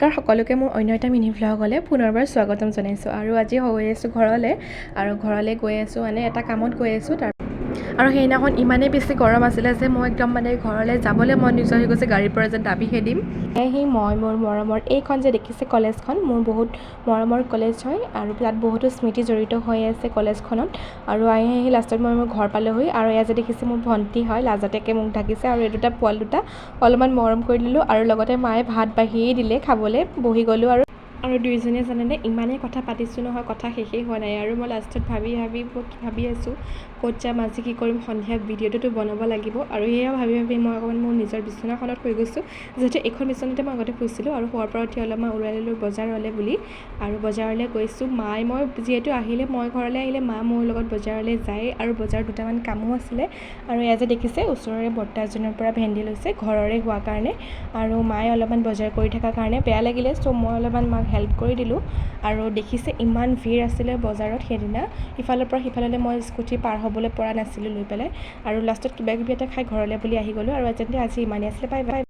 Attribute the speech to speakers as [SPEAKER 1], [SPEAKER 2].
[SPEAKER 1] নমস্কাৰ সকলোকে মোৰ অন্য এটা মিনি ভ্লগলৈ পুনৰবাৰ স্বাগতম জনাইছোঁ। আৰু আজি হৈ আছোঁ ঘৰলৈ আৰু ঘৰলৈ গৈ আছোঁ এটা কামত গৈ আছোঁ। আৰু সেইদিনাখন ইমানেই বেছি গৰম আছিলে যে মই একদম ঘৰলৈ যাবলৈ মন নোযোৱা হৈ গৈছে, গাড়ীৰ পৰা যেন দাবিহে দিম। মই মোৰ মৰমৰ এইখন যে দেখিছে কলেজখন, মোৰ বহুত মৰমৰ কলেজ হয় আৰু তাত বহুতো স্মৃতি জড়িত হৈ আছে কলেজখনত। আৰু আহি লাষ্টত মই মোৰ ঘৰ পালোহি আৰু এয়া যে দেখিছে মোৰ ভণ্টি হয়, লাজতেকে মোক ঢাকিছে আৰু এই দুটা পোৱালি দুটা অলপমান মৰম কৰি দিলোঁ আৰু লগতে মায়ে ভাত বাঢ়িয়েই দিলে খাবলৈ, বহি গ'লোঁ। আৰু দুয়োজনীয়ে জানেনে ইমানেই কথা পাতিছোঁ নহয়, কথা শেষেই হোৱা নাই। আৰু মই লাষ্টত ভাবি আছোঁ ক'ত যাম আজি, কি কৰিম, সন্ধিয়া ভিডিঅ'টোতো বনাব লাগিব। আৰু সেয়া ভাবি মই অকণমান মোৰ নিজৰ বিচনাখনত শুই গৈছোঁ, যিহেতু এইখন বিচনাতে মই আগতে শুইছিলোঁ। আৰু শুৱাৰ পৰা উঠি অলপমান ওলাই ল'লোঁ বজাৰলৈ বুলি। আৰু বজাৰলৈ গৈছোঁ, মই যিহেতু মই ঘৰলৈ আহিলে মা মোৰ লগত বজাৰলৈ যায় আৰু বজাৰত দুটামান কামো আছিলে। আৰু এয়া যে দেখিছে ওচৰৰে বৰ্তা এজনৰ পৰা ভেন্দি লৈছে ঘৰৰে হোৱাৰ কাৰণে, আৰু মায়ে অলপমান বজাৰ কৰি থকাৰ কাৰণে বেয়া লাগিলে, চ' মই অলপমান মাক হেল্প কৰি দিলোঁ। আৰু দেখিছে ইমান ভিৰ আছিলে বজাৰত সেইদিনা, ইফালৰ পৰা সিফাললৈ মই স্কুটি পাৰ হ'বলৈ পৰা নাছিলোঁ লৈ পেলাই। আৰু লাষ্টত কিবা কিবি এটা খাই ঘৰলৈ বুলি আহি গ'লোঁ। আৰু আজি ইমানেই আছিলে, বাই বাই।